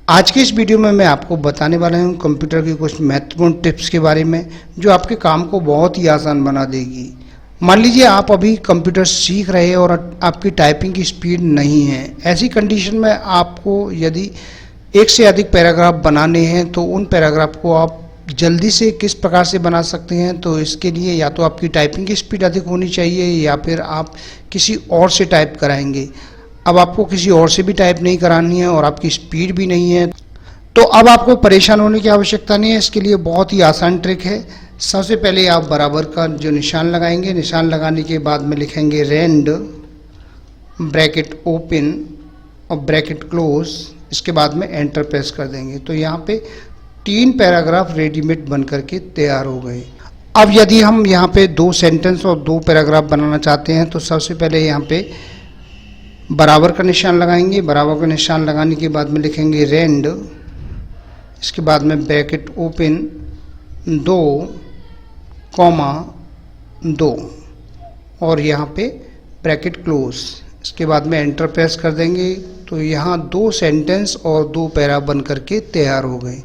आज के इस वीडियो में मैं आपको बताने वाला हूं कंप्यूटर की कुछ महत्वपूर्ण टिप्स के बारे में जो आपके काम को बहुत ही आसान बना देगी। मान लीजिए आप अभी कंप्यूटर सीख रहे हैं और आपकी टाइपिंग की स्पीड नहीं है। ऐसी कंडीशन में आपको यदि एक से अधिक पैराग्राफ बनाने हैं तो उन पैराग्राफ को आप जल्दी से किस प्रकार से बना सकते हैं, तो इसके लिए या तो आपकी टाइपिंग की स्पीड अधिक होनी चाहिए या फिर आप किसी और से टाइप कराएंगे। अब आपको किसी और से भी टाइप नहीं करानी है और आपकी स्पीड भी नहीं है, तो अब आपको परेशान होने की आवश्यकता नहीं है। इसके लिए बहुत ही आसान ट्रिक है। सबसे पहले आप बराबर का जो निशान लगाएंगे, निशान लगाने के बाद में लिखेंगे रेंड ब्रैकेट ओपन और ब्रैकेट क्लोज, इसके बाद में एंटर प्रेस कर देंगे तो यहाँ पे 3 पैराग्राफ रेडीमेड बन करके तैयार हो गए। अब यदि हम यहाँ पे 2 सेंटेंस और 2 पैराग्राफ बनाना चाहते हैं तो सबसे पहले यहाँ पे बराबर का निशान लगाएंगे। बराबर का निशान लगाने के बाद में लिखेंगे रेंड, इसके बाद में ब्रैकेट ओपन 2, 2 और यहाँ पे ब्रैकेट क्लोज, इसके बाद में एंटर प्रेस कर देंगे तो यहाँ 2 सेंटेंस और 2 पैरा बन करके तैयार हो गए।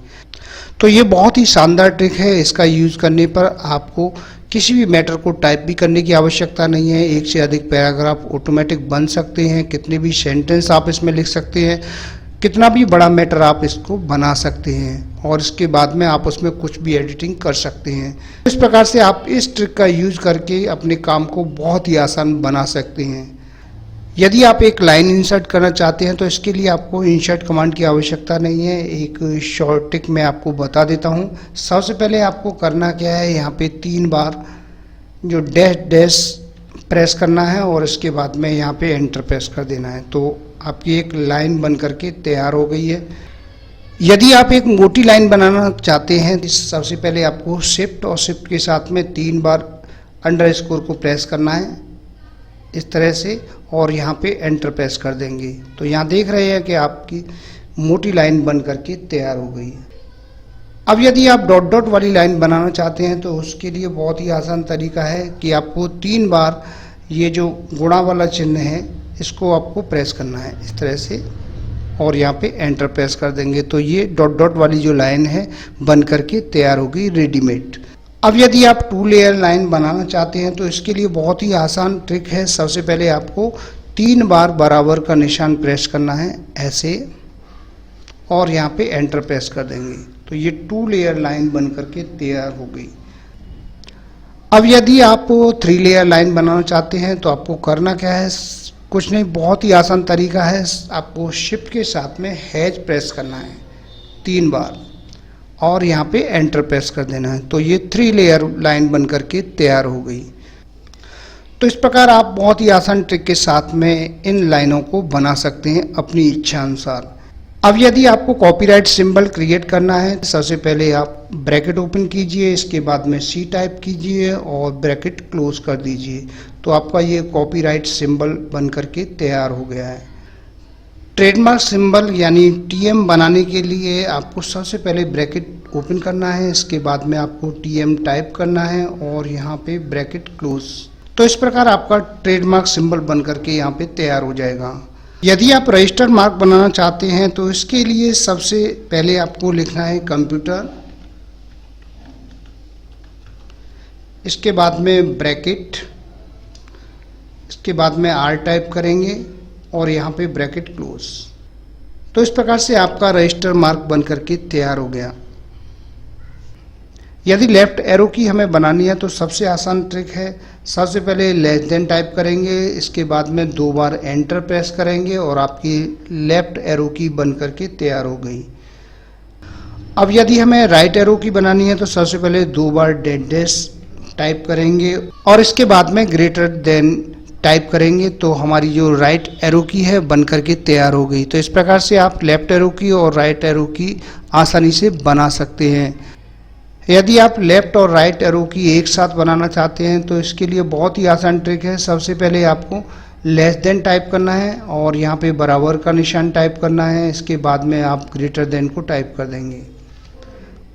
तो ये बहुत ही शानदार ट्रिक है। इसका यूज़ करने पर आपको किसी भी मैटर को टाइप भी करने की आवश्यकता नहीं है। एक से अधिक पैराग्राफ ऑटोमेटिक बन सकते हैं, कितने भी सेंटेंस आप इसमें लिख सकते हैं, कितना भी बड़ा मैटर आप इसको बना सकते हैं और इसके बाद में आप उसमें कुछ भी एडिटिंग कर सकते हैं। इस प्रकार से आप इस ट्रिक का यूज़ करके अपने काम को बहुत ही आसान बना सकते हैं। यदि आप एक लाइन इंसर्ट करना चाहते हैं तो इसके लिए आपको इंसर्ट कमांड की आवश्यकता नहीं है। एक शॉर्ट ट्रिक मैं आपको बता देता हूं। सबसे पहले आपको करना क्या है, यहाँ पे 3 बार जो डैश प्रेस करना है और इसके बाद में यहाँ पे एंटर प्रेस कर देना है तो आपकी एक लाइन बन करके तैयार हो गई है। यदि आप एक मोटी लाइन बनाना चाहते हैं तो सबसे पहले आपको शिफ्ट और शिफ्ट के साथ में 3 बार अंडरस्कोर को प्रेस करना है इस तरह से और यहाँ पे एंटर प्रेस कर देंगे तो यहाँ देख रहे हैं कि आपकी मोटी लाइन बन करके तैयार हो गई। अब यदि आप डॉट डॉट वाली लाइन बनाना चाहते हैं तो उसके लिए बहुत ही आसान तरीका है कि आपको 3 बार ये जो गुणा वाला चिन्ह है इसको आपको प्रेस करना है इस तरह से और यहाँ पे एंटर प्रेस कर देंगे तो ये डॉट डॉट वाली जो लाइन है बन करके तैयार हो गई रेडीमेड। अब यदि आप 2 लेयर लाइन बनाना चाहते हैं तो इसके लिए बहुत ही आसान ट्रिक है। सबसे पहले आपको 3 बार बराबर का निशान प्रेस करना है ऐसे और यहाँ पे एंटर प्रेस कर देंगे तो ये 2 लेयर लाइन बन करके तैयार हो गई। अब यदि आप 3 लेयर लाइन बनाना चाहते हैं तो आपको करना क्या है, कुछ नहीं, बहुत ही आसान तरीका है। आपको शिफ्ट के साथ में हैज प्रेस करना है 3 बार और यहाँ पे एंटर प्रेस कर देना है तो ये 3 लेयर लाइन बन करके तैयार हो गई। तो इस प्रकार आप बहुत ही आसान ट्रिक के साथ में इन लाइनों को बना सकते हैं अपनी इच्छा अनुसार। अब यदि आपको कॉपीराइट सिंबल क्रिएट करना है सबसे पहले आप ब्रैकेट ओपन कीजिए, इसके बाद में सी टाइप कीजिए और ब्रैकेट क्लोज कर दीजिए तो आपका ये कॉपीराइट सिंबल बन करके तैयार हो गया है। ट्रेडमार्क सिंबल यानी टीएम बनाने के लिए आपको सबसे पहले ब्रैकेट ओपन करना है, इसके बाद में आपको टीएम टाइप करना है और यहाँ पे ब्रैकेट क्लोज। तो इस प्रकार आपका ट्रेडमार्क सिंबल बन करके यहाँ पे तैयार हो जाएगा। यदि आप रजिस्टर मार्क बनाना चाहते हैं तो इसके लिए सबसे पहले आपको लिखना है कंप्यूटर, इसके बाद में ब्रैकेट, इसके बाद में आर टाइप करेंगे और यहाँ पे ब्रैकेट क्लोज। तो इस प्रकार से आपका रजिस्टर मार्क बन करके तैयार हो गया। यदि लेफ्ट एरो की हमें बनानी है तो सबसे आसान ट्रिक है, सबसे पहले लेस देन टाइप करेंगे, इसके बाद में 2 बार एंटर प्रेस करेंगे और आपकी लेफ्ट एरो की बन करके तैयार हो गई। अब यदि हमें राइट एरो की बनानी है तो सबसे पहले 2 बार डैश टाइप करेंगे और इसके बाद में ग्रेटर देन टाइप करेंगे तो हमारी जो राइट एरो की है बन करके तैयार हो गई। तो इस प्रकार से आप लेफ्ट एरो की और राइट एरो की आसानी से बना सकते हैं। यदि आप लेफ्ट और राइट एरो की एक साथ बनाना चाहते हैं तो इसके लिए बहुत ही आसान ट्रिक है। सबसे पहले आपको लेस देन टाइप करना है और यहाँ पे बराबर का निशान टाइप करना है, इसके बाद में आप ग्रेटर देन को टाइप कर देंगे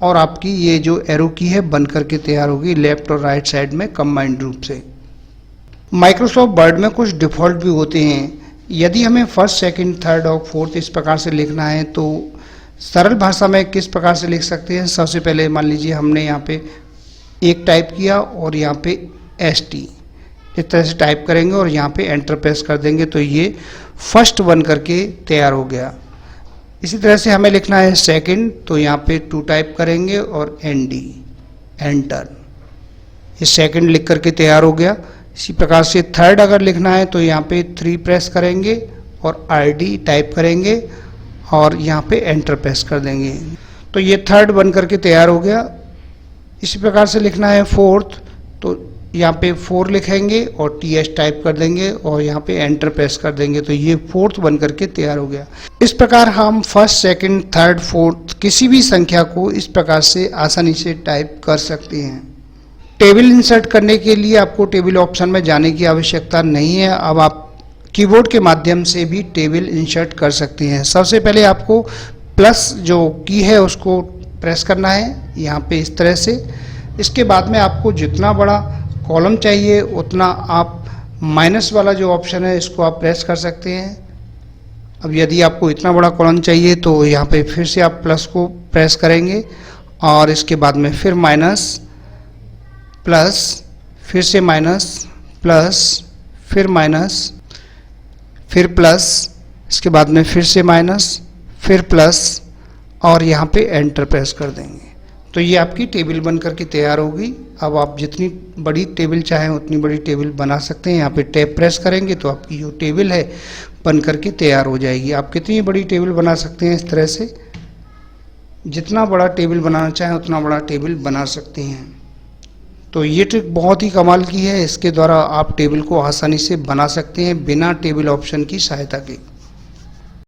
और आपकी ये जो एरो की है बन करके तैयार होगी लेफ्ट और राइट साइड में कंबाइंड रूप से। माइक्रोसॉफ्ट वर्ड में कुछ डिफ़ॉल्ट भी होते हैं। यदि हमें फर्स्ट, सेकंड, थर्ड और फोर्थ इस प्रकार से लिखना है तो सरल भाषा में किस प्रकार से लिख सकते हैं, सबसे पहले मान लीजिए हमने यहाँ पे एक टाइप किया और यहाँ पे ST इस तरह से टाइप करेंगे और यहाँ पे एंटर प्रेस कर देंगे तो ये फर्स्ट बन करके तैयार हो गया। इसी तरह से हमें लिखना है सेकंड, तो यहाँ पे 2 टाइप करेंगे और ND एंटर, ये सेकंड लिख करके तैयार हो गया। इसी प्रकार से थर्ड अगर लिखना है तो यहाँ पे 3 प्रेस करेंगे और RD टाइप करेंगे और यहाँ पे एंटर प्रेस कर देंगे तो ये थर्ड बन करके तैयार हो गया। इसी प्रकार से लिखना है फोर्थ, तो यहाँ पे 4 लिखेंगे और TH टाइप कर देंगे और यहाँ पे एंटर प्रेस कर देंगे तो ये फोर्थ बन करके तैयार हो गया। इस प्रकार हम फर्स्ट, सेकंड, थर्ड, फोर्थ किसी भी संख्या को इस प्रकार से आसानी से टाइप कर सकते हैं। टेबल इंसर्ट करने के लिए आपको टेबल ऑप्शन में जाने की आवश्यकता नहीं है। अब आप कीबोर्ड के माध्यम से भी टेबल इंसर्ट कर सकते हैं। सबसे पहले आपको प्लस जो की है उसको प्रेस करना है यहाँ पे इस तरह से। इसके बाद में आपको जितना बड़ा कॉलम चाहिए उतना आप माइनस वाला जो ऑप्शन है इसको आप प्रेस कर सकते हैं। अब यदि आपको इतना बड़ा कॉलम चाहिए तो यहाँ पे फिर से आप प्लस को प्रेस करेंगे और इसके बाद में फिर माइनस, प्लस, फिर से माइनस, प्लस, फिर माइनस, फिर प्लस, इसके बाद में फिर से माइनस, फिर प्लस और यहाँ पे एंटर प्रेस कर देंगे तो ये आपकी टेबल बन करके तैयार होगी। अब आप जितनी बड़ी टेबल चाहें उतनी बड़ी टेबल बना सकते हैं। यहाँ पे टैब प्रेस करेंगे तो आपकी जो टेबल है बन करके तैयार हो जाएगी। आप कितनी बड़ी टेबल बना सकते हैं, इस तरह से जितना बड़ा टेबल बनाना चाहें उतना बड़ा टेबल बना सकते हैं। तो ये ट्रिक बहुत ही कमाल की है, इसके द्वारा आप टेबल को आसानी से बना सकते हैं बिना टेबल ऑप्शन की सहायता के।